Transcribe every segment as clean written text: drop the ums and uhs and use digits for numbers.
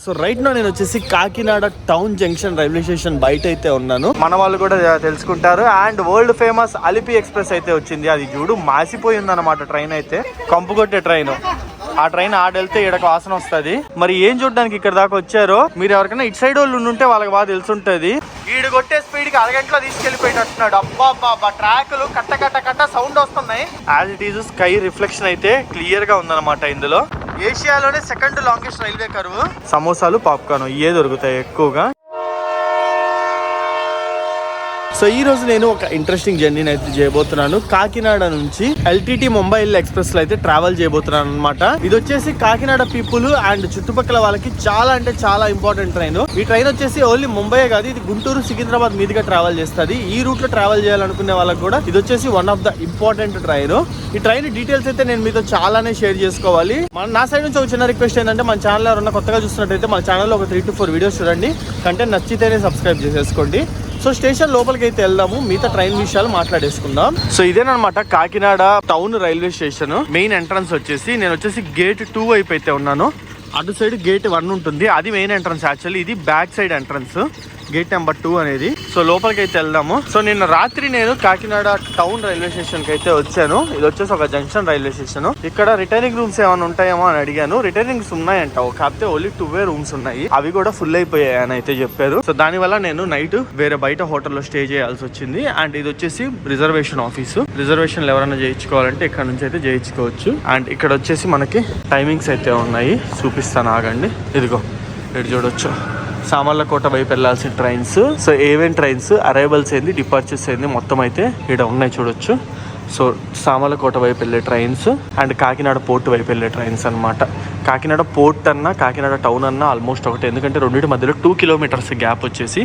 So right no నేను వచ్చేసి Kakinada town junction railway station బయట అయితే ఉన్నాను. మన వాళ్ళు కూడా తెలుసుకుంటారు. And world famous Alleppey express అయితే వచ్చింది. అది చూడు మాసిపోయింది అనమాట. ట్రైన్ అయితే కంపు కొట్టే ట్రైన్. ఆ ట్రైన్ ఆడెళ్తే ఈడకు వాసన వస్తుంది. మరి ఏం చూడడానికి ఇక్కడ దాకా వచ్చారో మీరు ఎవరికైనా ఇటు సైడ్ వాళ్ళు ఉంటే వాళ్ళకి బాగా తెలుసుంటది. ఈడు కొట్టే స్పీడ్ కి అరగంటలో తీసుకెళ్లిపోయినట్టున్నాడు. అబ్బా ట్రాక్లు కట్ట కట్ట కట్ట సౌండ్ వస్తున్నాయి. As it is sky reflection అయితే క్లియర్ గా ఉందన్నమాట. ఇందులో ఏషియాలోనే సెకండ్ లాంగెస్ట్ రైల్వే కర్వ్. సమోసాలు పాప్కార్న్ ఇవే దొరుకుతాయి ఎక్కువగా. సో ఈ రోజు నేను ఒక ఇంట్రెస్టింగ్ జర్నీని అయితే చేయబోతున్నాను. కాకినాడ నుంచి ఎల్టీటీ ముంబై ఎక్స్ప్రెస్ లో అయితే ట్రావెల్ చేయబోతున్నాను అనమాట. ఇది వచ్చేసి కాకినాడ పీపుల్ అండ్ చుట్టుపక్కల వాళ్ళకి చాలా అంటే చాలా ఇంపార్టెంట్ ట్రైన్. ఈ ట్రైన్ వచ్చేసి ఓన్లీ ముంబై కాదు, ఇది గుంటూరు సికింద్రాబాద్ మీదుగా ట్రావెల్ చేస్తుంది. ఈ రూట్ లో ట్రావెల్ చేయాలనుకునే వాళ్ళకి కూడా ఇది వచ్చేసి one of the important train. ఈ ట్రైన్ డీటెయిల్స్ అయితే నేను మీతో చాలానే షేర్ చేసుకోవాలి. నా సైడ్ నుంచి ఒక చిన్న రిక్వెస్ట్ ఏంటంటే మన ఛానల్ ఎవరన్నా కొత్తగా చూస్తున్నట్టయితే మన ఛానల్లో ఒక 3 to 4 వీడియోస్ చూడండి. కంటెంట్ నచ్చితేనే సబ్స్క్రైబ్ చేసేసుకోండి. సో స్టేషన్ లోపలికి అయితే వెళ్దాము, మిగతా ట్రైన్ విషయాలు మాట్లాడేసుకుందాం. సో ఇదేనమాట Kakinada town railway station. Main entrance వచ్చేసి నేను వచ్చేసి గేట్ 2 వైపు అయితే ఉన్నాను. అటు సైడ్ గేట్ 1 ఉంటుంది, అది మెయిన్ ఎంట్రన్స్. యాక్చువల్లీ ఇది back side entrance, gate number 2 అనేది. సో లోపలికి అయితే వెళ్దాము. సో నిన్న రాత్రి నేను కాకినాడ టౌన్ రైల్వే స్టేషన్ కి అయితే వచ్చాను. ఇది వచ్చేసి ఒక జంక్షన్ రైల్వే స్టేషన్. ఇక్కడ రిటైనింగ్ రూమ్స్ ఏమైనా ఉంటాయేమో అని అడిగాను. రిటైనింగ్స్ ఉన్నాయంట, కాకపోతే ఓన్లీ 2 రూమ్స్ ఉన్నాయి. అవి కూడా ఫుల్ అయిపోయాయి అని అయితే చెప్పారు. సో దాని వల్ల నేను నైట్ వేరే బయట హోటల్లో స్టే చేయాల్సి వచ్చింది. అండ్ ఇది వచ్చేసి రిజర్వేషన్ ఆఫీసు. రిజర్వేషన్లు ఎవరైనా చేయించుకోవాలంటే ఇక్కడ నుంచి అయితే చేయించుకోవచ్చు. అండ్ ఇక్కడ వచ్చేసి మనకి టైమింగ్స్ అయితే ఉన్నాయి, చూపిస్తాను ఆగండి. ఇదిగో ఇటు చూడొచ్చు, సామర్లకోట వైపు వెళ్ళాల్సిన ట్రైన్స్. సో ఏవేం ట్రైన్స్ అరైవల్స్ ఏంది, డిపార్చర్స్ ఏంది మొత్తం అయితే ఇక్కడ ఉన్నాయి చూడొచ్చు. సో సామర్లకోట వైపు వెళ్ళే ట్రైన్స్ అండ్ కాకినాడ పోర్ట్ వైపు వెళ్ళే ట్రైన్స్ అనమాట. కాకినాడ పోర్ట్ అన్నా కాకినాడ టౌన్ అన్నా ఆల్మోస్ట్ ఒకటి, ఎందుకంటే రెండింటి మధ్యలో 2 kilometers గ్యాప్ వచ్చేసి.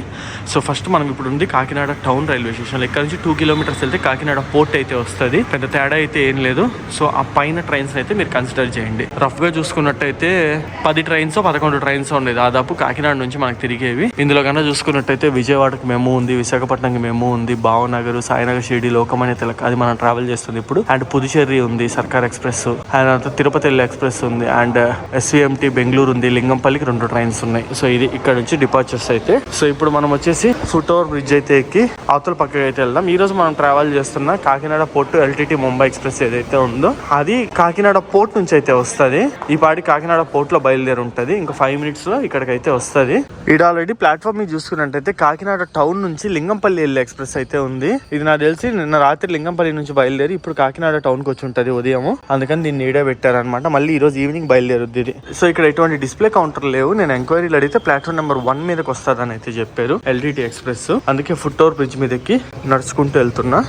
సో ఫస్ట్ మనం ఇప్పుడు ఉంది కాకినాడ టౌన్ రైల్వే స్టేషన్. ఇక్కడ నుంచి 2 kilometers వెళ్తే కాకినాడ పోర్ట్ అయితే వస్తుంది. పెద్ద తేడా అయితే ఏం లేదు. సో ఆ పైన ట్రైన్స్ అయితే మీరు కన్సిడర్ చేయండి. రఫ్ గా చూసుకున్నట్టయితే 10 ట్రైన్స్ 11 ట్రైన్స్ ఉన్నాయి దాదాపు కాకినాడ నుంచి మనకు తిరిగేవి. ఇందులో కన్నా చూసుకున్నట్టయితే విజయవాడకి మెమూ ఉంది, విశాఖపట్నంకి మెమూ ఉంది, భావనగర్, సాయినగర్, షిరిడి, లోకమాన్య తిలక్ అది మనం ట్రావెల్ చేస్తుంది ఇప్పుడు. అండ్ పుదుచేరి ఉంది, సర్కార్ ఎక్స్ప్రెస్, అండ్ తిరుపతి వెళ్ళే ఎక్స్ప్రెస్ ఉంది, అండ్ ఎస్విఎంటీ బెంగళూరు ఉంది, లింగంపల్లికి 2 ట్రైన్స్ ఉన్నాయి. సో ఇది ఇక్కడ నుంచి డిపార్చర్స్ అయితే. సో ఇప్పుడు మనం వచ్చేసి ఫుట్ ఓవర్ బ్రిడ్జ్ అయితే ఎక్కి అవతల పక్కకి అయితే వెళ్దాం. ఈ రోజు మనం ట్రావెల్ చేస్తున్న Kakinada port LTT Mumbai express ఏదైతే ఉందో అది కాకినాడ పోర్ట్ నుంచి అయితే వస్తుంది. ఈ పాటి కాకినాడ పోర్ట్ లో బయలుదేరి ఉంటది. ఇంకా 5 minutes లో ఇక్కడికైతే వస్తుంది. ఇది ఆల్రెడీ ప్లాట్ఫామ్ మీద చూసుకున్నట్టయితే కాకినాడ టౌన్ నుంచి లింగంపల్లి వెళ్ళే ఎక్స్ప్రెస్ అయితే ఉంది. ఇది నాకు తెలిసి నిన్న రాత్రి లింగంపల్లి నుంచి బయలుదేరి ఇప్పుడు కాకినాడ టౌన్ కి వచ్చి ఉంటది ఉదయం. అందుకని దీన్ని ఈడే పెట్టారనమాట. మళ్ళీ ఈ రోజు ఈవినింగ్ బయలుదేరుద్ది ఇది. సో ఇక్కడ ఎటువంటి డిస్ప్లే కౌంటర్ లేవు. నేను ఎంక్వైరీలు అడిగితే ప్లాట్ఫామ్ నెంబర్ 1 మీదకి వస్తుందని అయితే చెప్పారు ఎల్టీటీ ఎక్స్ప్రెస్. అందుకే ఫుట్ ఓవర్ బ్రిడ్జ్ మీదకి నడుచుకుంటూ వెళ్తున్నా.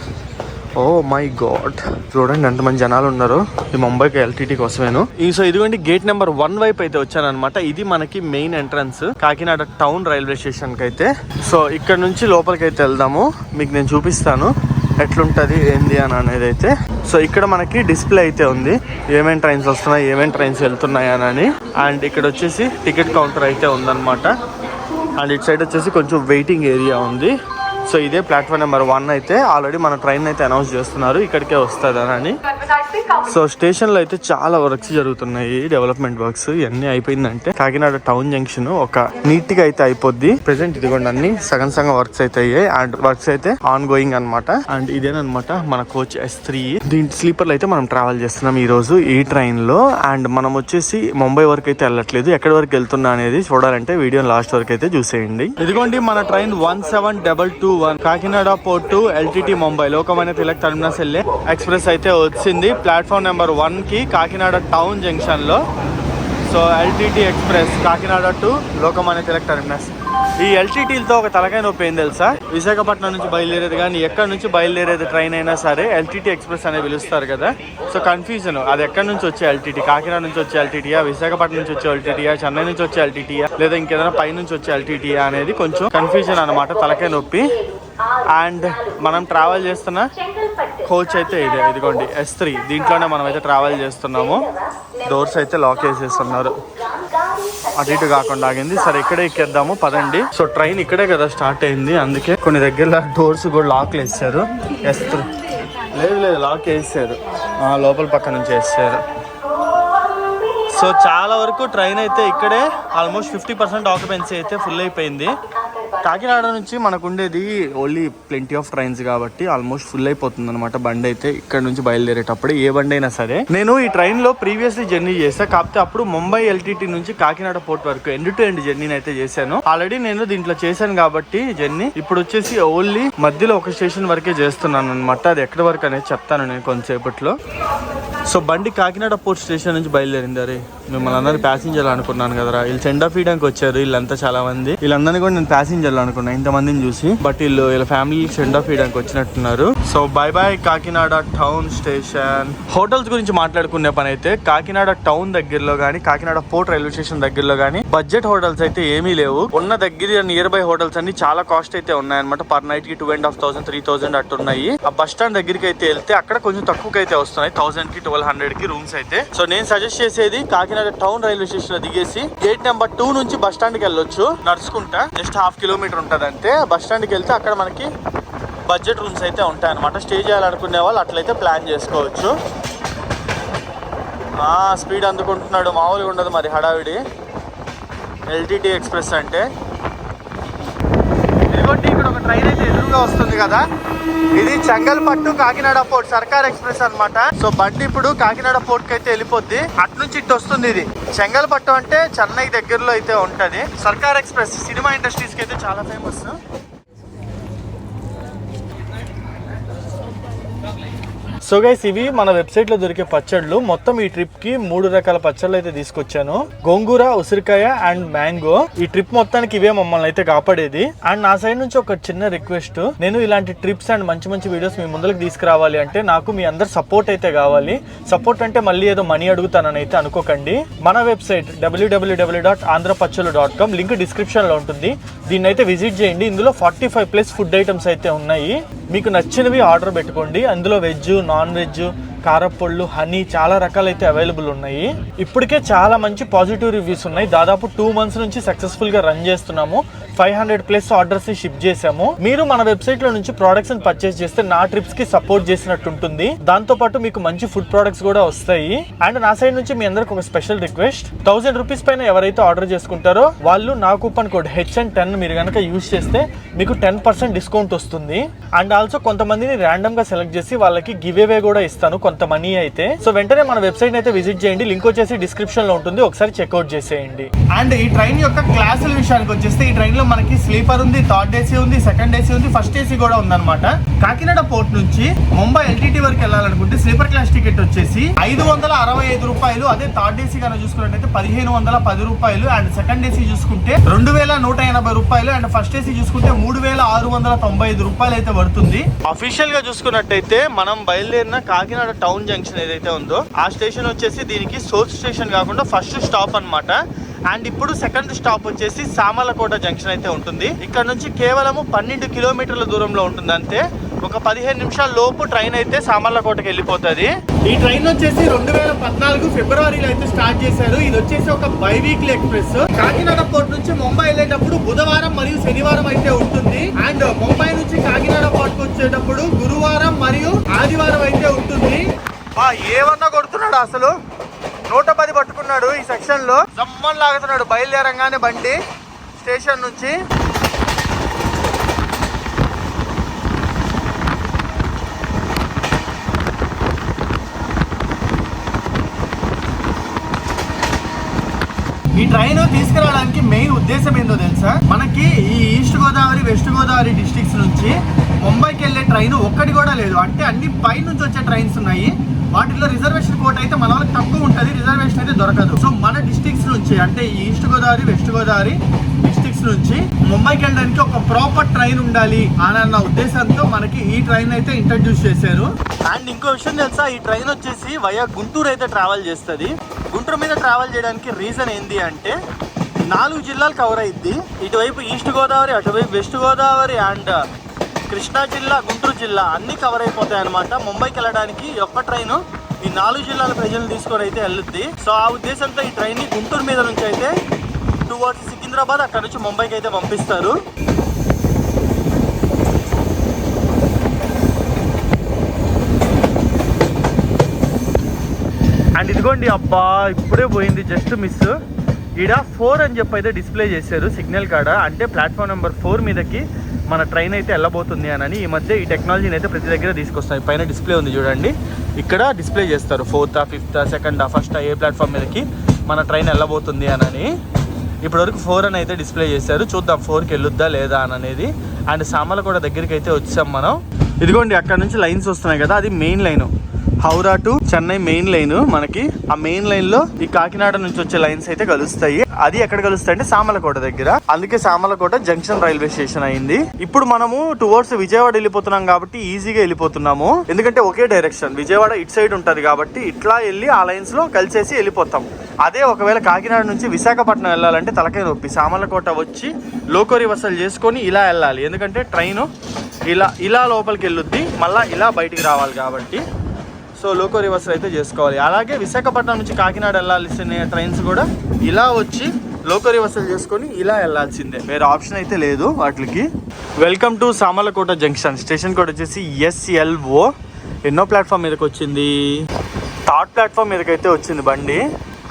ఓ మై గాడ్, చూడండి ఎంతమంది జనాలు ఉన్నారు ఈ ముంబైకి ఎల్టీటీ కోసమేను. సో ఇదిగోండి గేట్ నెంబర్ 1 వైపు అయితే వచ్చానమాట. ఇది మనకి main entrance Kakinada town railway station కి అయితే. సో ఇక్కడ నుంచి లోపలికి అయితే వెళ్దాము, మీకు నేను చూపిస్తాను ఎట్లుంటది ఏంది అని అనేది అయితే. సో ఇక్కడ మనకి డిస్ప్లే అయితే ఉంది, ఏమేమి ట్రైన్స్ వస్తున్నాయి, ఏమేమి ట్రైన్స్ వెళ్తున్నాయి అని. అండ్ ఇక్కడ వచ్చేసి టికెట్ కౌంటర్ అయితే ఉందన్నమాట. అండ్ ఇటు సైడ్ వచ్చేసి కొంచెం వెయిటింగ్ ఏరియా ఉంది. సో ఇదే ప్లాట్ఫామ్ నెంబర్ 1 అయితే. ఆల్రెడీ మన ట్రైన్ అయితే అనౌన్స్ చేస్తున్నారు ఇక్కడికే వస్తుంది అని. సో స్టేషన్ లో అయితే చాలా వర్క్స్ జరుగుతున్నాయి, డెవలప్మెంట్ వర్క్స్. ఇవన్నీ అయిపోయిందంటే కాకినాడ టౌన్ జంక్షన్ ఒక నీట్ గా అయితే అయిపోద్ది. ప్రెసెంట్ ఇదిగోండి అన్ని సగం వర్క్స్ అయితే అయ్యాయి. అండ్ వర్క్స్ అయితే ఆన్ గోయింగ్ అనమాట. అండ్ ఇదేనమాట మన కోచ్ S3. దీని స్లీపర్లు అయితే మనం ట్రావెల్ చేస్తున్నాం ఈ రోజు ఈ ట్రైన్ లో. అండ్ మనం వచ్చేసి ముంబై వరకు అయితే వెళ్ళట్లేదు, ఎక్కడి వరకు వెళ్తున్నా అనేది చూడాలంటే వీడియో లాస్ట్ వరకు అయితే చూసేయండి. ఇదిగోండి మన train 1722 Kakinada port LTT Mumbai Lokmanya Tilak terminus వెళ్ళే ఎక్స్ప్రెస్ అయితే వచ్చింది ప్లాట్ఫామ్ నెంబర్ 1 కి కాకినాడ టౌన్ జంక్షన్ లో. So LTT express Kakinada to Lokmanya Tilak terminus. ఈ ఎల్టీటీలతో ఒక తలకాయ నొప్పి ఏం తెలుసా, విశాఖపట్నం నుంచి బయలుదేరేది కానీ ఎక్కడి నుంచి బయలుదేరేది ట్రైన్ అయినా సరే ఎల్టీటీ ఎక్స్ప్రెస్ అనేది పిలుస్తారు కదా. సో కన్ఫ్యూజన్, అది ఎక్కడి నుంచి వచ్చే ఎల్టీటీ, కాకినాడ నుంచి వచ్చే ఎల్టీటీయా, విశాఖపట్నం నుంచి వచ్చే ఎల్టీటీయా, చెన్నై నుంచి వచ్చే ఎల్టీటీయా, లేదా ఇంకేదైనా పై నుంచి వచ్చే ఎల్టీటీయా అనేది కొంచెం కన్ఫ్యూజన్ అనమాట, తలకాయ నొప్పి. అండ్ మనం ట్రావెల్ చేస్తున్న కోచ్ అయితే ఇదే, ఇదిగోండి S3. దీంట్లోనే మనం అయితే ట్రావెల్ చేస్తున్నాము. డోర్స్ అయితే లాక్ చేసేస్తున్నారు, అటు ఇటు కాకుండా ఆగింది. సరే ఇక్కడే ఎక్కేద్దాము పదండి. సో ట్రైన్ ఇక్కడే కదా స్టార్ట్ అయింది, అందుకే కొన్ని దగ్గర డోర్స్ కూడా లాక్లు వేసారు. S3 లేదు లాక్ వేసారు, లోపల పక్క నుంచి వేసారు. సో చాలా వరకు ట్రైన్ అయితే ఇక్కడే ఆల్మోస్ట్ 50% ఆక్యుపెన్సీ అయితే ఫుల్ అయిపోయింది. కాకినాడ నుంచి మనకు ఉండేది ఓన్లీ ప్లెంటీ ఆఫ్ ట్రైన్స్ కాబట్టి ఆల్మోస్ట్ ఫుల్ అయిపోతుంది అనమాట బండి అయితే. ఇక్కడ నుంచి బయలుదేరేటప్పుడు ఏ బండి అయినా సరే. నేను ఈ ట్రైన్ లో ప్రీవియస్లీ జర్నీ చేశాను, కాకపోతే అప్పుడు ముంబై ఎల్టీటీ నుంచి కాకినాడ పోర్ట్ వరకు ఎండ్ టు ఎండ్ జర్నీ అయితే చేశాను. ఆల్రెడీ నేను దీంట్లో చేశాను కాబట్టి జర్నీ. ఇప్పుడు వచ్చేసి ఓన్లీ మధ్యలో ఒక స్టేషన్ వరకే చేస్తున్నాను అనమాట. అది ఎక్కడి వరకు అనేది చెప్తాను నేను కొంతసేపట్లో. సో బండి కాకినాడ పోర్ట్ స్టేషన్ నుంచి బయలుదేరింది. అరే మిమ్మల్ని అందరినీ ప్యాసింజర్లు అనుకున్నాను కదరా, వీళ్ళు సెండ్ ఆఫ్ ఇయడానికి వచ్చారు వీళ్ళంతా చాలా మంది. వీళ్ళందరినీ కూడా నేను ప్యాసింజర్లు అనుకున్నా ఇంతమందిని చూసి, బట్ వీళ్ళ ఫ్యామిలీ సెండ్ ఆఫ్ ఇయడానికి వచ్చినట్టున్నారు. So bye bye Kakinada town station. Hotels గురించి మాట్లాడుకునే పని అయితే కాకినాడ టౌన్ దగ్గరలో గానీ కాకినాడ పోర్ట్ రైల్వే స్టేషన్ దగ్గరలో గానీ బడ్జెట్ హోటల్స్ అయితే ఏమీ లేవు. ఉన్న దగ్గర నియర్ బై హోటల్స్ అన్ని చాలా కాస్ట్ అయితే ఉన్నాయన్నమాట. పర్ నైట్ కి 2,500 3,000 అట్టు ఉన్నాయి. ఆ బస్ స్టాండ్ దగ్గరికి అయితే వెళ్తే అక్కడ కొంచెం తక్కువకి అయితే వస్తున్నాయి, 1000 కి 1200 కి రూమ్స్ అయితే. సో నేను సజెస్ట్ చేసేది కాకినాడ టౌన్ రైల్వే స్టేషన్ లో దిగేసి గేట్ నెంబర్ 2 నుంచి బస్ స్టాండ్ కి వెళ్ళొచ్చు నడుచుకుంటా. జస్ట్ 1/2 కిలోమీటర్ ఉంటది అంతే. బస్ స్టాండ్ కి వెళ్తే అక్కడ మనకి బడ్జెట్ రూమ్స్ అయితే ఉంటాయి అనమాట. స్టే చేయాలనుకునే వాళ్ళు అట్లయితే ప్లాన్ చేసుకోవచ్చు. స్పీడ్ అందుకుంటున్నాడు, మామూలుగా ఉండదు మరి హడావిడి. ఎల్టీటీ ఎక్స్ప్రెస్ అంటే ఇక్కడ ఒక ట్రైన్ అయితే ఎదురుగా వస్తుంది కదా, ఇది చెంగల్పట్టు కాకినాడ పోర్ట్ సర్కార్ ఎక్స్ప్రెస్ అన్నమాట. సో బండి ఇప్పుడు కాకినాడ పోర్ట్ కి అయితే వెళ్ళిపోద్ది. అటు నుంచి ఇటు వస్తుంది. ఇది చెంగల్పట్టు అంటే చెన్నై దగ్గరలో అయితే ఉంటది. సర్కార్ ఎక్స్ప్రెస్ సినిమా ఇండస్ట్రీస్ కి అయితే చాలా ఫేమస్. సో గైస్ ఇవి మన వెబ్సైట్ లో దొరికే పచ్చళ్ళు. మొత్తం ఈ ట్రిప్ కి 3 రకాల పచ్చళ్ళు అయితే తీసుకొచ్చాను. గోంగూర, ఉసిరికాయ అండ్ మ్యాంగో. ఈ ట్రిప్ మొత్తానికి ఇవే మమ్మల్ని అయితే కాపాడేది. అండ్ నా సైడ్ నుంచి ఒక చిన్న రిక్వెస్ట్, నేను ఇలాంటి ట్రిప్స్ అండ్ మంచి మంచి వీడియోస్ మీ ముందుకు తీసుకురావాలి అంటే నాకు మీ అందరు సపోర్ట్ అయితే కావాలి. సపోర్ట్ అంటే మళ్ళీ ఏదో మనీ అడుగుతానని అయితే అనుకోకండి. మన వెబ్సైట్ www.andhrapachchalu.com లింక్ డిస్క్రిప్షన్ లో ఉంటుంది. దీన్ని అయితే విజిట్ చేయండి. ఇందులో 45+ ఫుడ్ ఐటమ్స్ అయితే ఉన్నాయి. మీకు నచ్చినవి ఆర్డర్ పెట్టుకోండి. అందులో వెజ్, నాన్ వెజ్, కారపొళ్ళు, హనీ చాలా రకాలైతే అవైలబుల్ ఉన్నాయి. ఇప్పటికే చాలా మంచి పాజిటివ్ రివ్యూస్ ఉన్నాయి. దాదాపు 2 మంత్స్ నుంచి సక్సెస్ఫుల్ గా రన్ చేస్తున్నాము. 500+ ఆర్డర్స్ ని షిప్ చేసాము. మీరు మన వెబ్సైట్ లో నుంచి ప్రొడక్ట్స్ ని పర్చేస్ చేస్తే నా ట్రిప్స్ కి సపోర్ట్ చేసినట్టు ఉంటుంది. దాంతో పాటు మీకు మంచి ఫుడ్ ప్రొడక్ట్స్ కూడా వస్తాయి. అండ్ నా సైడ్ నుంచి మీ అందరికి ఒక స్పెషల్ రిక్వెస్ట్, 1000 రూపీస్ పైన ఎవరైతే ఆర్డర్ చేసుకుంటారో వాళ్ళు నా కూపన్ కోడ్ HN10 మీరు కనుక యూజ్ చేస్తే మీకు 10% డిస్కౌంట్ వస్తుంది. అండ్ ఆల్సో కొంతమందిని ర్యాండమ్ గా సెలెక్ట్ చేసి వాళ్ళకి గివ్ అవే కూడా ఇస్తాను కొంత మనీ అయితే. సో వెంటనే మన వెబ్సైట్ అయితే విజిట్ చేయండి. లింక్ వచ్చేసి డిస్క్రిప్షన్ లో ఉంటుంది, ఒకసారి చెక్అవుట్ చేసేయండి. అండ్ ఈ ట్రైన్ యొక్క క్లాసుల విషయానికి వచ్చేస్తే ఈ ట్రైన్ లో మనకి స్లీపర్ ఉంది, థర్డ్ ఏసీ ఉంది, సెకండ్ ఏసీ ఉంది, ఫస్ట్ ఏసీ కూడా ఉందన్నమాట. కాకినాడ పోర్ట్ నుంచి ముంబై ఎల్టీటీ వరకు వెళ్ళాలనుకుంటే స్లీపర్ క్లాస్ టికెట్ వచ్చేసి 565 రూపాయలు. అదే థర్డ్ ఏసీ కనుక చూసుకున్నట్టయితే 1510 రూపాయలు. అండ్ సెకండ్ ఏసీ చూసుకుంటే 2180 రూపాయలు. అండ్ ఫస్ట్ ఏసీ చూసుకుంటే 3695 రూపాయలు అయితే పడుతుంది. అఫీషియల్ గా చూసుకున్నట్టయితే మనం బయలుదేరిన కాకినాడ టౌన్ జంక్షన్ ఏదైతే ఉందో ఆ స్టేషన్ వచ్చేసి దీనికి సోర్స్ స్టేషన్ కాకుండా ఫస్ట్ స్టాప్ అన్నమాట. అండ్ ఇప్పుడు సెకండ్ స్టాప్ వచ్చేసి సామర్లకోట జంక్షన్ అయితే ఉంటుంది. ఇక్కడ నుంచి కేవలము 12 కిలోమీటర్ల దూరంలో ఉంటుంది అంతే. ఒక 15 నిమిషాల లోపు ట్రైన్ అయితే సామర్లకోటకి వెళ్ళిపోతుంది. ఈ ట్రైన్ వచ్చేసి 2014 ఫిబ్రవరిలో అయితే స్టార్ట్ చేశారు. ఇది వచ్చేసి ఒక బైవీక్లీ ఎక్స్ప్రెస్. కాకినాడ పోర్ట్ నుంచి ముంబై వెళ్ళేటప్పుడు బుధవారం మరియు శనివారం అయితే ఉంటుంది. అండ్ ముంబై నుంచి కాకినాడ పోర్ట్ వచ్చేటప్పుడు గురువారం మరియు ఆదివారం అయితే ఉంటుంది. ఏమన్నా కొడుతున్నాడు అసలు, 110 పట్టుకున్నాడు ఈ సెక్షన్ లో. జమ్మని లాగుతున్నాడు బయలుదేరంగానే బండి స్టేషన్ నుంచి. ఈ ట్రైన్ తీసుకురావడానికి మెయిన్ ఉద్దేశం ఏందో తెలుసా? మనకి ఈ east Godavari, west Godavari districts నుంచి ముంబైకి వెళ్ళే ట్రైన్ ఒక్కటి కూడా లేదు. అంటే అన్ని పై నుంచి వచ్చే ట్రైన్స్ ఉన్నాయి. వాటిలో రిజర్వేషన్ కోట అయితే మన వాళ్ళకి తక్కువ ఉంటుంది, రిజర్వేషన్ అయితే దొరకదు. సో మన డిస్ట్రిక్ట్స్ నుంచి అంటే east Godavari, west Godavari districts నుంచి ముంబైకి వెళ్ళడానికి ఒక ప్రాపర్ ట్రైన్ ఉండాలి అన్న ఉద్దేశంతో మనకి ఈ ట్రైన్ అయితే ఇంట్రడ్యూస్ చేశారు. అండ్ ఇంకో విషయం తెలుసా, ఈ ట్రైన్ వచ్చేసి వయా గుంటూరు అయితే ట్రావెల్ చేస్తుంది. గుంటూరు మీద ట్రావెల్ చేయడానికి రీజన్ ఏంటి అంటే 4 జిల్లాలు కవర్ అయ్యిద్ది. ఇటువైపు ఈస్ట్ గోదావరి, అటువైపు వెస్ట్ గోదావరి అండ్ కృష్ణా జిల్లా, గుంటూరు జిల్లా అన్ని కవర్ అయిపోతాయి అనమాట. ముంబైకి వెళ్ళడానికి ఒక్క ట్రైన్ ఈ 4 జిల్లాల ప్రజలు తీసుకొని అయితే వెళ్ళుద్ది. సో ఆ ఉద్దేశంతో ఈ ట్రైన్ ని గుంటూరు మీద నుంచి అయితే టువర్డ్స్ సికింద్రాబాద్, అక్కడ నుంచి ముంబైకి అయితే పంపిస్తారు. అండ్ ఇదిగోండి, అబ్బా ఇప్పుడే పోయింది, జస్ట్ మిస్. ఈడ 4 అని చెప్పి అయితే డిస్ప్లే చేశారు సిగ్నల్ కాడ, అంటే ప్లాట్ఫామ్ నెంబర్ 4 మీదకి మన ట్రైన్ అయితే వెళ్ళబోతుంది అని. ఈ మధ్య ఈ టెక్నాలజీని అయితే ప్రతి దగ్గర తీసుకొస్తాయి. పైన డిస్ప్లే ఉంది చూడండి, ఇక్కడ డిస్ప్లే చేస్తారు 4th, 5th, 2nd, 1st ఏ ప్లాట్ఫామ్ మీదకి మన ట్రైన్ వెళ్ళబోతుంది అని. ఇప్పటివరకు 4 అని అయితే డిస్ప్లే చేశారు. చూద్దాం 4కి వెళ్ళొద్దా లేదా అని అనేది. అండ్ సామర్లకోట దగ్గరికి అయితే వచ్చాం మనం. ఇదిగోండి అక్కడ నుంచి లైన్స్ వస్తున్నాయి కదా, అది main line, Howrah to Chennai main line. మనకి ఆ మెయిన్ లైన్ లో ఈ కాకినాడ నుంచి వచ్చే లైన్స్ అయితే కలుస్తాయి. అది ఎక్కడ కలుస్తాయి అంటే సామర్లకోట దగ్గర. అందుకే సామర్లకోట జంక్షన్ రైల్వే స్టేషన్ అయింది. ఇప్పుడు మనము టువర్డ్స్ విజయవాడ వెళ్ళిపోతున్నాం కాబట్టి ఈజీగా వెళ్ళిపోతున్నాము, ఎందుకంటే ఒకే డైరెక్షన్. విజయవాడ ఇటు సైడ్ ఉంటది కాబట్టి ఇట్లా వెళ్ళి ఆ లైన్స్ లో కలిసేసి వెళ్ళిపోతాం. అదే ఒకవేళ కాకినాడ నుంచి విశాఖపట్నం వెళ్ళాలంటే తలకాయ నొప్పి. సామర్లకోట వచ్చి లోకో రివర్సల్ చేసుకొని ఇలా వెళ్ళాలి, ఎందుకంటే ట్రైన్ ఇలా లోపలికి వెళ్ళొద్ది, మళ్ళీ ఇలా బయటికి రావాలి కాబట్టి. సో లోకో రివర్సల్ అయితే చేసుకోవాలి. అలాగే విశాఖపట్నం నుంచి కాకినాడ వెళ్ళాల్సిన ట్రైన్స్ కూడా ఇలా వచ్చి లోకో రివర్సల్ చేసుకొని ఇలా వెళ్ళాల్సిందే, వేరే ఆప్షన్ అయితే లేదు వాటికి. Welcome to Samarlakota junction. Station code వచ్చేసి SLO. ఎన్నో ప్లాట్ఫామ్ మీదకి వచ్చింది? 3rd ప్లాట్ఫామ్ మీదకి అయితే వచ్చింది బండి.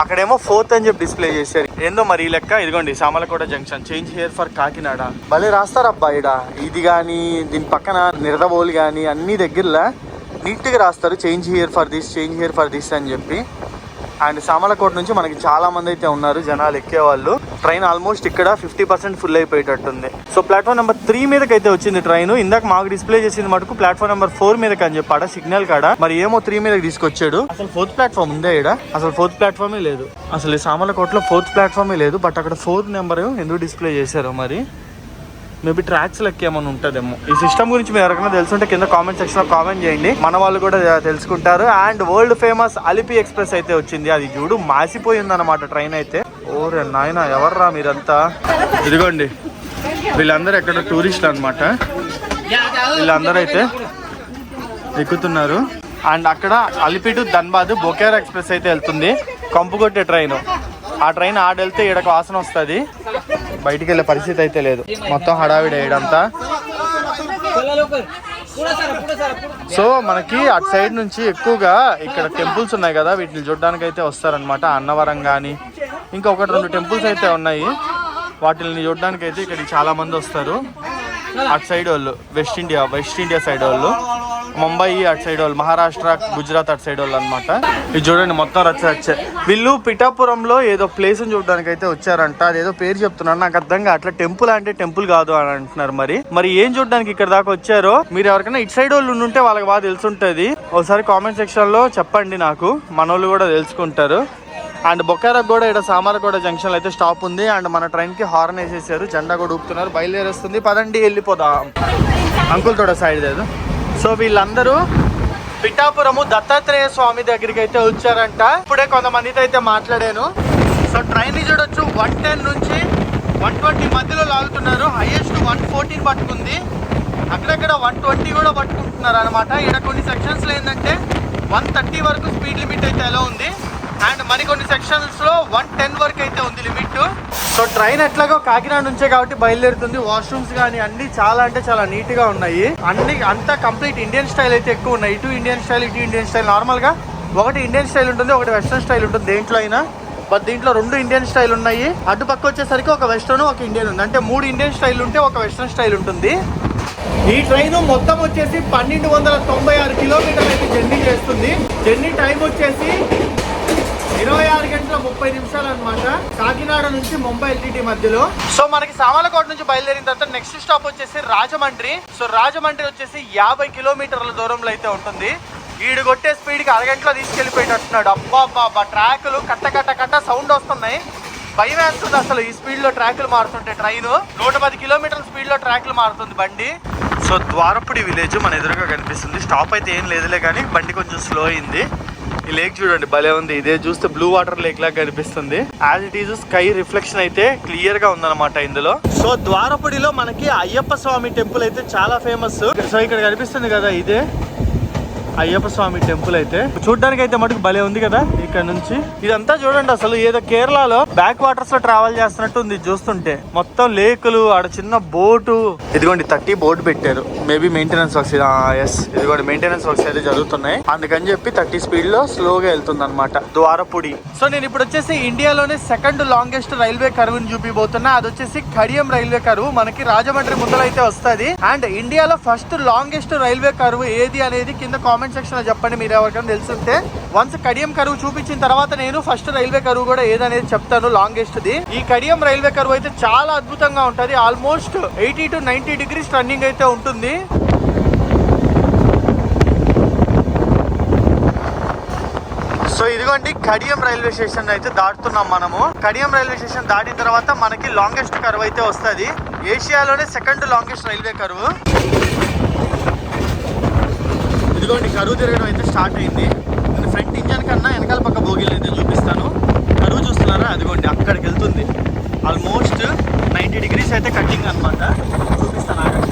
అక్కడేమో 4th అని చెప్పి డిస్ప్లే చేశారు. ఏందో మరి ఈ లెక్క. ఇదిగోండి Samarlakota junction, change here for Kakinada. భలే రాస్తారబ్బా ఈడ. ఇది కానీ దీని పక్కన నిరదబోలు కానీ అన్ని దగ్గరలా నీట్గా రాస్తారు, change here for this, change here for this అని చెప్పి. అండ్ సామర్లకోట నుంచి మనకి చాలా మంది అయితే ఉన్నారు జనాలు ఎక్కేవాళ్ళు. ట్రైన్ ఆల్మోస్ట్ ఇక్కడ 50% ఫుల్ అయిపోయేటట్టుంది. సో ప్లాట్ఫామ్ నెంబర్ 3 మీదకి అయితే వచ్చింది ట్రైన్. ఇందాక మాకు డిస్ప్లే చేసింది మటుకు ప్లాట్ఫామ్ నెంబర్ 4 మీదకి అని చెప్పాడ సిగ్నల్ కాడ. మరి ఏమో 3 మీదకి తీసుకొచ్చాడు. అసలు 4th ప్లాట్ఫామ్ ఉందే ఇక్కడ? అసలు 4th ప్లాట్ఫామే లేదు. అసలు ఈ సామర్లకోటలో 4th ప్లాట్ఫామే లేదు. బట్ అక్కడ 4th నెంబర్ ఎందుకు డిస్ప్లే చేశారో మరి. మేబీ ట్రాక్స్ లెక్క ఏమైనా ఉంటుందేమో. ఈ సిస్టమ్ గురించి మీరు ఎవరికైనా తెలుసుంటే కింద కామెంట్ సెక్షన్ లో కామెంట్ చేయండి, మన వాళ్ళు కూడా తెలుసుకుంటారు. And world famous Alleppey express అయితే వచ్చింది. అది చూడు మాసిపోయింది అనమాట ట్రైన్ అయితే. ఓరే నాయన, ఎవర్రా మీరంతా? ఇదిగోండి వీళ్ళందరూ ఎక్కడ టూరిస్టులు అనమాట. వీళ్ళందరూ అయితే ఎక్కుతున్నారు. అండ్ అక్కడ అలిపి టు ధన్బాద్ బొకేరా ఎక్స్ప్రెస్ అయితే వెళ్తుంది, కంపు కొట్టే ట్రైన్. ఆ ట్రైన్ ఆడెళ్తే ఈడకు వాసన వస్తుంది, బయటికి వెళ్ళే పరిస్థితి అయితే లేదు. మొత్తం హడావిడి ఈడంతా. సో మనకి అటు సైడ్ నుంచి ఎక్కువగా ఇక్కడ టెంపుల్స్ ఉన్నాయి కదా, వీటిని చూడడానికి అయితే వస్తారనమాట. అన్నవరం కానీ ఇంకా 1-2 టెంపుల్స్ అయితే ఉన్నాయి, వాటిని చూడడానికి అయితే ఇక్కడికి చాలా మంది వస్తారు. అటు సైడ్ వాళ్ళు వెస్ట్ ఇండియా సైడ్ వాళ్ళు, ముంబై అటు సైడ్ వాళ్ళు, మహారాష్ట్ర, గుజరాత్ అటు సైడ్ వాళ్ళు అనమాట. ఇది చూడండి మొత్తం రచ్చ. వీళ్ళు పిఠాపురంలో ఏదో ప్లేస్ చూడడానికి అయితే వచ్చారంట. అదేదో పేరు చెప్తున్నారు, నాకు అర్థంగా. అట్లా టెంపుల్ అంటే టెంపుల్ కాదు అని అంటున్నారు. మరి ఏం చూడడానికి ఇక్కడ దాకా వచ్చారో మీరు ఎవరికైనా ఇటు సైడ్ వాళ్ళు ఉంటే వాళ్ళకి బాగా తెలుసుంటది. ఒకసారి కామెంట్ సెక్షన్ లో చెప్పండి నాకు, మన వాళ్ళు కూడా తెలుసుకుంటారు. అండ్ బొకేరాకు కూడా ఇక్కడ సామర్లకోట జంక్షన్ అయితే స్టాప్ ఉంది. అండ్ మన ట్రైన్ కి హార్న్ వేసేసారు, జెండా కూడా ఊపుతున్నారు, బయలుదేరేస్తుంది. పదండి వెళ్ళిపోదాం. అంకుల్ తోడ సైడ్ లేదు. సో వీళ్ళందరూ పిఠాపురము దత్తాత్రేయ స్వామి దగ్గరికి అయితే వచ్చారంట. ఇప్పుడే కొంతమందితో అయితే మాట్లాడాను. సో ట్రైన్ చూడొచ్చు 110 నుంచి 120 మధ్యలో లాగుతున్నారు. హైయెస్ట్ 114 పట్టుకుంది. అక్కడక్కడ 120 కూడా పట్టుకుంటున్నారు అనమాట. ఇక్కడ కొన్ని సెక్షన్స్లో ఏంటంటే 130 వరకు స్పీడ్ లిమిట్ అయితే ఎలా ఉంది. అండ్ మరికొన్ని సెక్షన్స్ లో 110 వరకు అయితే ఉంది లిమిట్. సో ట్రైన్ ఎట్లాగో కాకినాడ నుంచే కాబట్టి బయలుదేరుతుంది. వాష్రూమ్స్ కానీ అన్ని చాలా అంటే చాలా నీట్ గా ఉన్నాయి. అంతా కంప్లీట్ ఇండియన్ స్టైల్ అయితే ఎక్కువ ఉన్నాయి. ఇటు ఇండియన్ స్టైల్, ఇటు ఇండియన్ స్టైల్. నార్మల్ గా ఒకటి ఇండియన్ స్టైల్ ఉంటుంది, ఒకటి వెస్ట్రన్ స్టైల్ ఉంటుంది దేంట్లో అయినా. బట్ దీంట్లో 2 ఇండియన్ స్టైల్ ఉన్నాయి. అటు పక్క వచ్చేసరికి ఒక వెస్ట్రన్, ఒక ఇండియన్ ఉంది. అంటే 3 ఇండియన్ స్టైల్ ఉంటే ఒక వెస్ట్రన్ స్టైల్ ఉంటుంది. ఈ ట్రైన్ మొత్తం వచ్చేసి 1296 కిలోమీటర్లు అయితే జర్నీ చేస్తుంది. జర్నీ టైం వచ్చేసి 26 గంటల 30 నిమిషాలు అనమాట, కాకినాడ నుంచి ముంబై LTT మధ్యలో. సో మనకి సామర్లకోట నుంచి బయలుదేరిన తర్వాత నెక్స్ట్ స్టాప్ వచ్చేసి రాజమండ్రి. సో రాజమండ్రి వచ్చేసి 50 కిలోమీటర్ల దూరంలో అయితే ఉంటుంది. ఈడు కొట్టే స్పీడ్ కి అరగంటలో తీసుకెళ్లిపోయేటట్టున్నాడు. అబ్బా ట్రాకులు కట్ట సౌండ్ వస్తున్నాయి, భయం వేస్తుంది అసలు. ఈ స్పీడ్ లో ట్రాకులు మారుతుంటే ట్రైన్ 110 కిలోమీటర్ల స్పీడ్ లో ట్రాకులు మారుతుంది బండి. సో ద్వారపుడి విలేజ్ మన ఎదురుగా కనిపిస్తుంది. స్టాప్ అయితే ఏం లేదులే కానీ బండి కొంచెం స్లో అయింది. ఈ లేక్ చూడండి భలే ఉంది. ఇదే చూస్తే బ్లూ వాటర్ లేక్ లాగా కనిపిస్తుంది. As it is sky reflection అయితే క్లియర్ గా ఉందన్నమాట ఇందులో. సో ద్వారపుడిలో మనకి అయ్యప్ప స్వామి టెంపుల్ అయితే చాలా ఫేమస్. సో ఇక్కడ కనిపిస్తుంది కదా, ఇదే అయ్యప్ప స్వామి టెంపుల్ అయితే చూడడానికి అయితే మటుకు భలే ఉంది కదా. ఇక్కడ నుంచి ఇదంతా చూడండి, అసలు ఏదో కేరళలో బ్యాక్ వాటర్స్ లో ట్రావెల్ చేస్తున్నట్టు ఉంది చూస్తుంటే. మొత్తం లేకులు, ఆడ చిన్న బోటు. ఇదిగోండి 30 బోర్డు పెట్టారు, మేబీ మెయింటెనెన్స్ వర్క్స్. ఎస్, ఇదిగోండి మెయింటెనెన్స్ వర్క్స్ అయితే జరుగుతున్నాయి. అందుకని చెప్పి 30 స్పీడ్ లో స్లోగా వెళ్తుంది అనమాట ద్వారపుడి. సో నేను ఇప్పుడు వచ్చేసి ఇండియాలోనే సెకండ్ లాంగెస్ట్ రైల్వే కర్వ్ ని చూపిపోతున్నా. అది వచ్చేసి కడియం రైల్వే కర్వ్, మనకి రాజమండ్రి ముందలైతే వస్తుంది. అండ్ ఇండియాలో ఫస్ట్ లాంగెస్ట్ రైల్వే కర్వ్ ఏది అనేది కింద కామెంట్ సెక్షన్ లో చెప్పండి, మీరు ఎవరికైనా తెలుసుంటే. వన్స్ కడియం కరువు చూపించిన తర్వాత నేను ఫస్ట్ రైల్వే కరువు కూడా ఏదనేది చెప్తాను, లాంగెస్ట్ ది. ఈ కడియం రైల్వే కరువు అయితే చాలా అద్భుతంగా ఉంటది. ఆల్మోస్ట్ 80 to 90 degrees టర్నింగ్ అయితే ఉంటుంది. సో ఇదిగోండి కడియం రైల్వే స్టేషన్ అయితే దాటుతున్నాం మనము. కడియం రైల్వే స్టేషన్ దాటిన తర్వాత మనకి లాంగెస్ట్ కర్వ్ అయితే వస్తుంది. ఏషియాలోనే సెకండ్ లాంగెస్ట్ రైల్వే కర్వ్. ఇదిగోండి కరువు తిరగడం అయితే స్టార్ట్ అయింది. నేను ఫ్రంట్ ఇంజన్ కన్నా వెనకాల పక్క బోగిలు అయితే చూపిస్తాను. కరువు చూస్తున్నారా, అదిగోండి అక్కడికి వెళ్తుంది. ఆల్మోస్ట్ 90 degrees అయితే కటింగ్ అనమాట. చూపిస్తాను ఆగండి.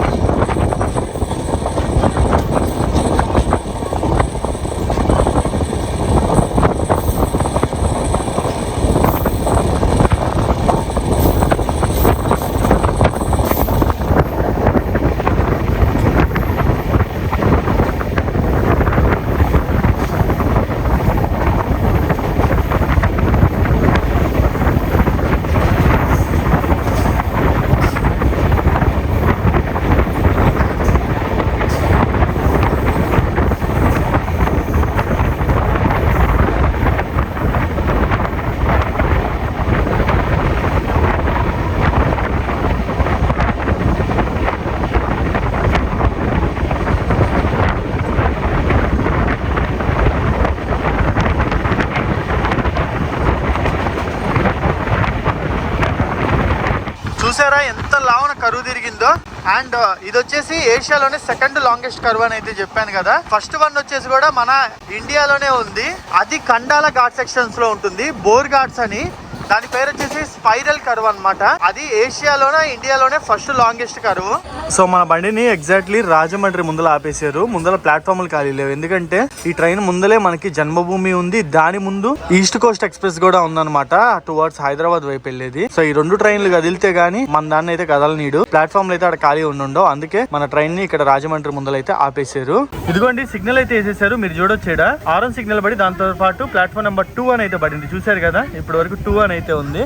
చూసారా ఎంత లావున కరువు తిరిగిందో. అండ్ ఇది వచ్చేసి ఏషియాలోనే సెకండ్ లాంగెస్ట్ కర్వ్ అని అయితే చెప్పాను కదా. ఫస్ట్ వన్ వచ్చేసి కూడా మన ఇండియాలోనే ఉంది. అది కండాల ఘాట్ సెక్షన్స్ లో ఉంటుంది, బోర్ ఘాట్స్ అని. దాని పేరు వచ్చేసి స్పైరల్ కర్వ్ అనమాట. అది ఏషియాలోనే ఇండియాలోనే ఫస్ట్ లాంగెస్ట్ కర్వ్. సో మన బండిని ఎగ్జాక్ట్లీ రాజమండ్రి ముందర ఆపేశారు. ముందర ప్లాట్ఫామ్లు ఖాళీ లేవు, ఎందుకంటే ఈ ట్రైన్ ముందలే మనకి జన్మభూమి ఉంది, దాని ముందు ఈస్ట్ కోస్ట్ ఎక్స్ప్రెస్ కూడా ఉందన్నమాట, టువర్డ్స్ హైదరాబాద్ వైపు వెళ్ళేది. సో ఈ 2 ట్రైన్లు కదిలితే గానీ మన దాన్ని అయితే కదలనీడు. ప్లాట్ఫామ్లు అయితే అక్కడ ఖాళీ ఉండవు, అందుకే మన ట్రైన్ ని ఇక్కడ రాజమండ్రి ముందర అయితే ఆపేశారు. ఇదిగోండి సిగ్నల్ అయితే వేసేసారు, మీరు చూడొచ్చేడా ఆరెంజ్ సిగ్నల్ పడి దాంతో పాటు ప్లాట్ఫామ్ నెంబర్ 2 అని అయితే పడింది. చూసారు కదా, ఇప్పటి వరకు 2 అని అయితే ఉంది.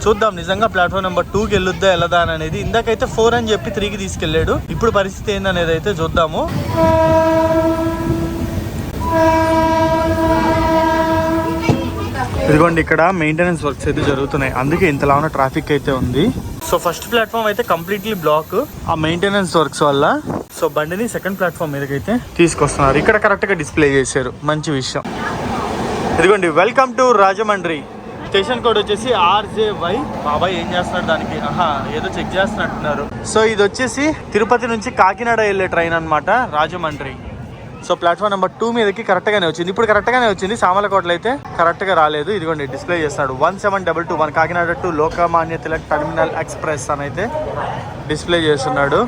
చూద్దాం నిజంగా ప్లాట్ఫామ్ నెంబర్ 2కి వెళ్ళొద్దా వెళ్ళదా అనేది. ఇందాకైతే 4 అని చెప్పి 3కి తీసుకెళ్లాడు. ఇప్పుడు పరిస్థితి ఏందనేది అయితే చూద్దాము. ఇదిగోండి ఇక్కడ మెయింటెనెన్స్ వర్క్స్ అయితే జరుగుతున్నాయి, అందుకే ఇంతలా ఉన్న ట్రాఫిక్ అయితే ఉంది. సో ఫస్ట్ ప్లాట్ఫామ్ అయితే కంప్లీట్లీ బ్లాక్ ఆ మెయింటెనెన్స్ వర్క్స్ వల్ల. సో బండిని సెకండ్ ప్లాట్ఫామ్ మీదకైతే తీసుకొస్తున్నారు. ఇక్కడ కరెక్ట్ గా డిస్ప్లే చేశారు, మంచి విషయం. ఇదిగోండి welcome to Rajahmundry. Station code వచ్చేసి RJY. బాబాయ్ ఏం చేస్తున్నాడు దానికి, ఏదో చెక్ చేస్తున్నట్టున్నారు. సో ఇది వచ్చేసి తిరుపతి నుంచి కాకినాడ వెళ్ళే ట్రైన్ అనమాట, రాజమండ్రి. సో ప్లాట్ఫామ్ నెంబర్ 2 మీదకి కరెక్ట్ గానే వచ్చింది. ఇప్పుడు కరెక్ట్ గానే వచ్చింది, సామలకోటలో అయితే కరెక్ట్ గా రాలేదు. ఇదిగోండి డిస్ప్లే చేస్తున్నాడు 17221 Kakinada to Lokmanya Tilak terminal express అని అయితే డిస్ప్లే చేస్తున్నాడు.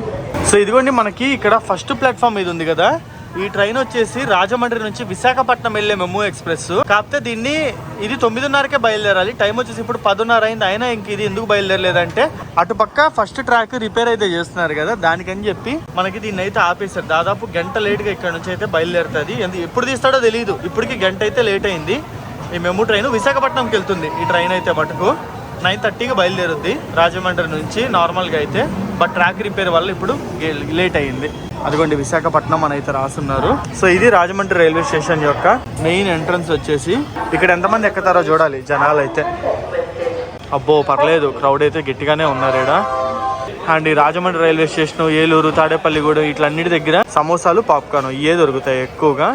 సో ఇదిగోండి మనకి ఇక్కడ ఫస్ట్ ప్లాట్ఫామ్ మీద ఉంది కదా, ఈ ట్రైన్ వచ్చేసి రాజమండ్రి నుంచి విశాఖపట్నం వెళ్లే మెమూ ఎక్స్ప్రెస్. కాకపోతే ఇది 9:30కే బయలుదేరాలి. టైం వచ్చేసి ఇప్పుడు 10:30 అయింది. అయినా ఇంక ఇది ఎందుకు బయలుదేరలేదంటే అటు పక్క ఫస్ట్ ట్రాక్ రిపేర్ అయితే చేస్తున్నారు కదా, దానికని చెప్పి మనకి దీన్ని అయితే ఆపేశారు. దాదాపు గంట లేట్ గా ఇక్కడ నుంచి అయితే బయలుదేరుతుంది. ఎప్పుడు తీస్తాడో తెలియదు. ఇప్పటికి గంట అయితే లేట్ అయింది. ఈ మెమూ ట్రైన్ విశాఖపట్నంకి వెళ్తుంది. ఈ ట్రైన్ అయితే మటుకు 9:30కి బయలుదేరుద్ది రాజమండ్రి నుంచి నార్మల్గా అయితే. బట్ ట్రాక్ రిపేర్ వల్ల ఇప్పుడు లేట్ అయ్యింది. అదిగోండి విశాఖపట్నం అని అయితే రాస్తున్నారు. సో ఇది రాజమండ్రి రైల్వే స్టేషన్ యొక్క మెయిన్ ఎంట్రన్స్ వచ్చేసి. ఇక్కడ ఎంతమంది ఎక్కుతారో చూడాలి జనాలు అయితే. అబ్బో పర్లేదు, క్రౌడ్ అయితే గట్టిగానే ఉన్నారు ఇక్కడ. అండ్ ఈ రాజమండ్రి రైల్వే స్టేషన్, ఏలూరు, తాడేపల్లిగూడెం ఇట్లన్నిటి దగ్గర సమోసాలు, పాప్కార్న్ ఇవే దొరుకుతాయి ఎక్కువగా.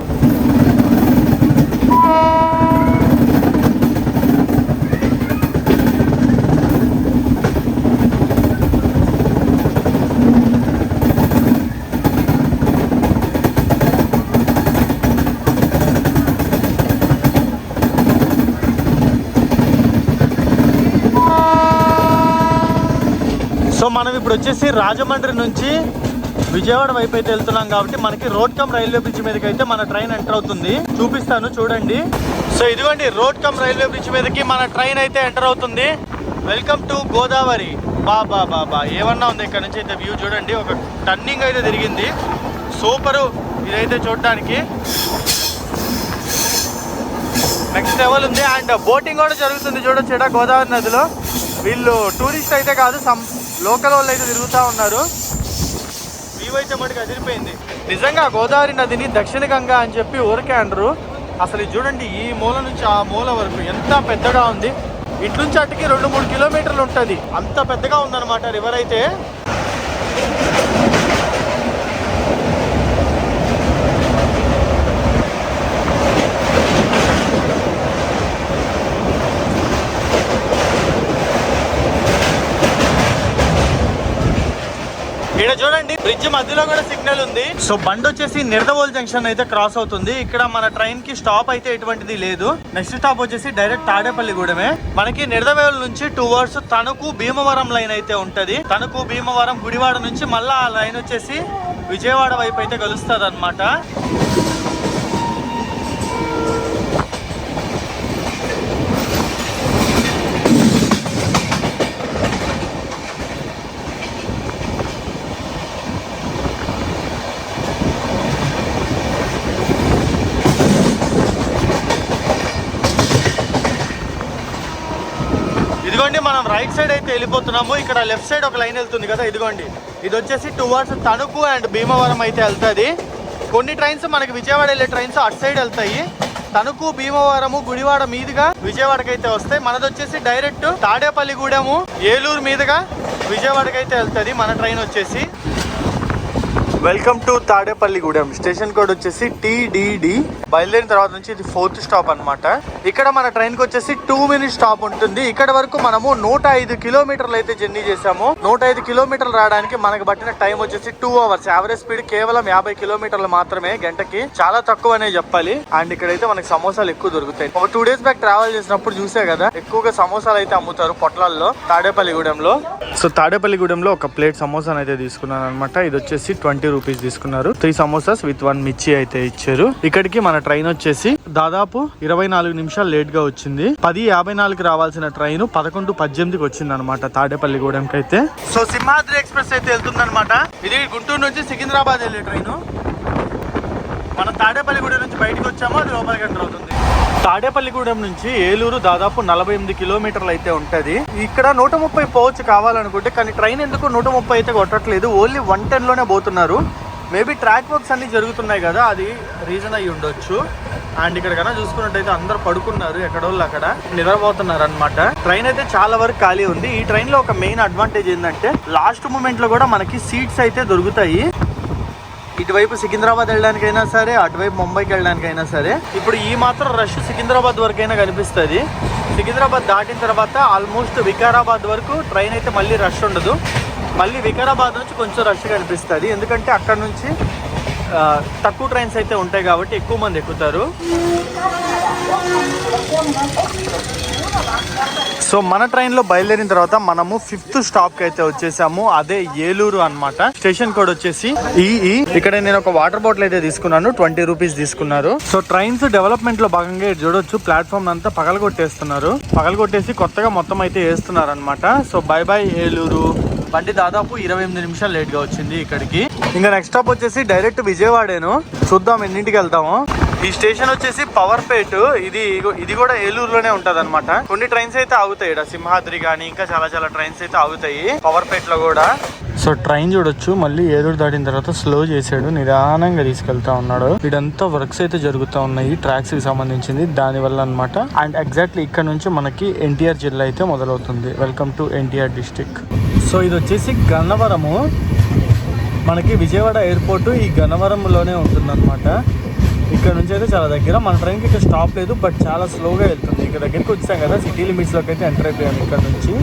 సో మనం ఇప్పుడు వచ్చేసి రాజమండ్రి నుంచి విజయవాడ వైపు అయితే వెళ్తున్నాం కాబట్టి మనకి రోడ్ కమ్ రైల్వే బ్రిడ్జ్ మీదకి అయితే మన ట్రైన్ ఎంటర్ అవుతుంది. చూపిస్తాను చూడండి. సో ఇదిగోండి రోడ్ కమ్ రైల్వే బ్రిడ్జ్ మీదకి మన ట్రైన్ అయితే ఎంటర్ అవుతుంది. Welcome to Godavari. బాబా బాబా ఏమన్నా ఉంది ఇక్కడ నుంచి అయితే వ్యూ చూడండి. ఒక టర్నింగ్ అయితే తిరిగింది, సూపరు ఇదైతే చూడడానికి. నెక్స్ట్ లెవెల్ ఉంది. అండ్ బోటింగ్ కూడా జరుగుతుంది చూడొచ్చు ఇక్కడ గోదావరి నదిలో. వీళ్ళు టూరిస్ట్ అయితే కాదు, సమ్ లోకల్ వాళ్ళు అయితే తిరుగుతూ ఉన్నారు. వ్యూ అయితే మటుకు అదిరిపోయింది నిజంగా. గోదావరి నదిని దక్షిణ గంగా అని చెప్పి ఊరికే అంటారు. అసలు ఇది చూడండి, ఈ మూల నుంచి ఆ మూల వరకు ఎంత పెద్దగా ఉంది. ఇటు నుంచి అటుకి 2-3 కిలోమీటర్లు ఉంటుంది, అంత పెద్దగా ఉందన్నమాట రివర్ అయితే. ఇక్కడ చూడండి బ్రిడ్జ్ మధ్యలో కూడా సిగ్నల్ ఉంది. సో బండి వచ్చేసి నిడదవోలు జంక్షన్ అయితే క్రాస్ అవుతుంది. ఇక్కడ మన ట్రైన్ కి స్టాప్ అయితే ఎటువంటిది లేదు. నెక్స్ట్ స్టాప్ వచ్చేసి డైరెక్ట్ తాడేపల్లిగూడెమే. మనకి నిడదవోలు నుంచి 2 అవర్స్ తణుకు భీమవరం లైన్ అయితే ఉంటది. తణుకు భీమవరం గుడివాడ నుంచి మళ్ళా ఆ లైన్ వచ్చేసి విజయవాడ వైపు అయితే కలుస్తుంది అనమాట. ఇదిగోండి మనం రైట్ సైడ్ అయితే వెళ్ళిపోతున్నాము. ఇక్కడ లెఫ్ట్ సైడ్ ఒక లైన్ వెళ్తుంది కదా, ఇదిగోండి ఇది వచ్చేసి 2 అవర్స్ తణుకు అండ్ భీమవరం అయితే వెళ్తుంది. కొన్ని ట్రైన్స్ మనకి విజయవాడ వెళ్ళే ట్రైన్స్ అటు సైడ్ వెళ్తాయి. తణుకు భీమవరము గుడివాడ మీదుగా విజయవాడకి అయితే వస్తాయి. మనది వచ్చేసి డైరెక్ట్ తాడేపల్లిగూడెము ఏలూరు మీదుగా విజయవాడకి అయితే వెళ్తుంది మన ట్రైన్ వచ్చేసి. Welcome to Tadepalligudem. Station code వచ్చేసి TDD. బయలుదేరిన తర్వాత నుంచి ఇది 4th స్టాప్ అనమాట. ఇక్కడ మన ట్రైన్ కి వచ్చేసి 2 మినిట్ స్టాప్ ఉంటుంది. ఇక్కడ వరకు మనము 105 కిలోమీటర్లు అయితే జర్నీ చేసాము. 105 కిలోమీటర్లు రావడానికి మనకు పట్టిన టైం వచ్చేసి 2 అవర్స్. యావరేజ్ స్పీడ్ కేవలం 50 కిలోమీటర్లు మాత్రమే గంటకి. చాలా తక్కువ అనే చెప్పాలి. అండ్ ఇక్కడైతే మనకి సమోసాలు ఎక్కువ దొరుకుతాయి. ఒక 2 డేస్ బ్యాక్ ట్రావెల్ చేసినప్పుడు చూసా కదా, ఎక్కువగా సమోసాలు అయితే అమ్ముతారు పొట్లాల్లో తాడేపల్లిగూడెంలో. సో తాడేపల్లిగూడెంలో ఒక ప్లేట్ సమోసాను అయితే తీసుకున్నాను అనమాట. ఇది వచ్చేసి 20 రూపీస్ తీసుకున్నారు. 3 సమోసాస్ విత్ 1 మిర్చి అయితే ఇచ్చారు. ఇక్కడికి మన ట్రైన్ వచ్చేసి దాదాపు 24 నిమిషాలు లేట్ గా వచ్చింది. 10:54కి రావాల్సిన ట్రైన్ 11:18కి వచ్చింది అనమాట తాడేపల్లిగూడెంకి అయితే. సో సింహాద్రి ఎక్స్ప్రెస్ అయితే వెళ్తుంది అనమాట. ఇది గుంటూరు నుంచి సికింద్రాబాద్ వెళ్ళే ట్రైన్. మనం తాడేపల్లిగూడెం నుంచి బయటకు వచ్చామో అది లోపలికి ఎంటర్ అవుతుంది. తాడేపల్లిగూడెం నుంచి ఏలూరు దాదాపు 48 కిలోమీటర్లు అయితే ఉంటది. ఇక్కడ 130 పోవచ్చు కావాలనుకుంటే, కానీ ట్రైన్ ఎందుకు 130 అయితే కొట్టట్లేదు, ఓన్లీ 110 లోనే పోతున్నారు. మేబీ ట్రాక్ వర్క్స్ అన్ని జరుగుతున్నాయి కదా, అది రీజన్ అయ్యి ఉండొచ్చు. అండ్ ఇక్కడ కన్నా చూసుకున్నట్టయితే అందరు పడుకున్నారు, ఎక్కడోళ్ళు అక్కడ నిద్రపోతున్నారు అనమాట. ట్రైన్ అయితే చాలా వరకు ఖాళీ ఉంది. ఈ ట్రైన్ లో ఒక మెయిన్ అడ్వాంటేజ్ ఏంటంటే లాస్ట్ మూమెంట్ లో కూడా మనకి సీట్స్ అయితే దొరుకుతాయి. ఇటువైపు సికింద్రాబాద్ వెళ్ళడానికైనా సరే, అటువైపు ముంబైకి వెళ్ళడానికైనా సరే. ఇప్పుడు ఈ మాత్రం రష్ సికింద్రాబాద్ వరకైనా కనిపిస్తుంది. సికింద్రాబాద్ దాటిన తర్వాత ఆల్మోస్ట్ వికారాబాద్ వరకు ట్రైన్ అయితే మళ్ళీ రష్ ఉండదు. మళ్ళీ వికారాబాద్ నుంచి కొంచెం రష్ కనిపిస్తుంది, ఎందుకంటే అక్కడ నుంచి తక్కువ ట్రైన్స్ అయితే ఉంటాయి కాబట్టి ఎక్కువ మంది ఎక్కుతారు. సో మన ట్రైన్ లో బయలుదేరిన తర్వాత మనము 5th స్టాప్ కి అయితే వచ్చేసాము. అదే ఏలూరు అన్నమాట. స్టేషన్ కోడ్ వచ్చేసి EE. ఇక్కడ నేను ఒక వాటర్ బాటిల్ అయితే తీసుకున్నాను, 20 రూపీస్ తీసుకున్నారు. సో ట్రైన్స్ డెవలప్మెంట్ లో భాగంగా చూడొచ్చు, ప్లాట్ఫామ్ అంతా పగలగొట్టేస్తున్నారు. పగలగొట్టేసి కొత్తగా మొత్తం అయితే వేస్తున్నారు అనమాట. So bye by Eluru. బండి దాదాపు 28 నిమిషాలు లేట్ గా వచ్చింది ఇక్కడికి. ఇంకా నెక్స్ట్ స్టాప్ వచ్చేసి డైరెక్ట్ విజయవాడేను. చూద్దాం ఎన్నింటికి వెళ్తాము. ఈ స్టేషన్ వచ్చేసి పవర్పేట్. ఇది కూడా ఏలూరులోనే ఉంటది అనమాట. కొన్ని ట్రైన్స్ అయితే ఆగుతాయి ఇక్కడ, సింహాద్రి గానీ ఇంకా చాలా చాలా ట్రైన్స్ అయితే ఆగుతాయి పవర్పేట్ లో కూడా. సో ట్రైన్ చూడొచ్చు, మళ్ళీ ఏలూరు దాటిన తర్వాత స్లో చేసాడు, నిదానంగా తీసుకెళ్తా ఉన్నాడు. ఇదంతా వర్క్స్ అయితే జరుగుతూ ఉన్నాయి ట్రాక్స్ కి సంబంధించింది, దాని వల్ల అనమాట. అండ్ ఎగ్జాక్ట్లీ ఇక్కడ నుంచి మనకి ఎన్టీఆర్ జిల్లా అయితే మొదలవుతుంది. Welcome to NTR district. So ఇది వచ్చేసి గన్నవరము. మనకి విజయవాడ ఎయిర్పోర్ట్ ఈ గన్నవరంలోనే ఉంటుంది అనమాట. ఇక్కడ నుంచి అయితే చాలా దగ్గర. మన ట్రైన్కి ఇక్కడ స్టాప్ లేదు, బట్ చాలా స్లోగా వెళ్తుంది. ఇక్కడ దగ్గరికి వచ్చాం కదా, సిటీ లిమిట్స్లోకి అయితే ఎంటర్ అయిపోయాము ఇక్కడ నుంచి.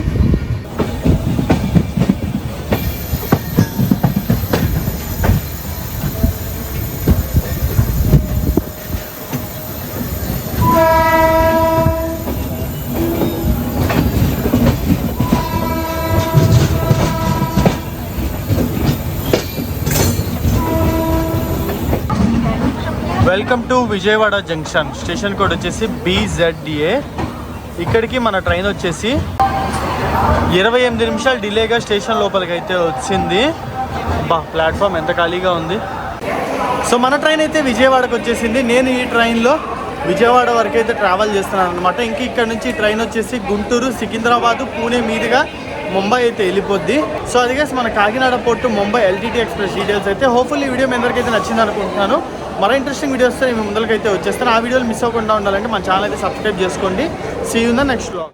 Welcome to Vijayawada junction. Station code వచ్చేసి BZDA. ఇక్కడికి మన ట్రైన్ వచ్చేసి 28 నిమిషాలు డిలేగా స్టేషన్ లోపలికి అయితే వచ్చింది. ప్లాట్ఫామ్ ఎంత ఖాళీగా ఉంది. సో మన ట్రైన్ అయితే విజయవాడకు వచ్చేసింది. నేను ఈ ట్రైన్లో విజయవాడ వరకు అయితే ట్రావెల్ చేస్తున్నాను అనమాట. ఇంక ఇక్కడ నుంచి ట్రైన్ వచ్చేసి గుంటూరు, సికింద్రాబాద్, పూణే మీదుగా ముంబై అయితే వెళ్ళిపోద్ది. సో అది గైస్ మన Kakinada port Mumbai LTT express details అయితే. హోప్ఫుల్లీ ఈ వీడియో మీ అందరికైతే నచ్చింది అనుకుంటున్నాను. మరో ఇంట్రెస్టింగ్ వీడియోస్ నేను ముందరికైతే వచ్చేస్తాను. ఆ వీడియోలు మిస్ అవ్వకుండా ఉండాలంటే మన ఛానల్ అయితే సబ్స్క్రైబ్ చేసుకోండి. See you in the next vlog.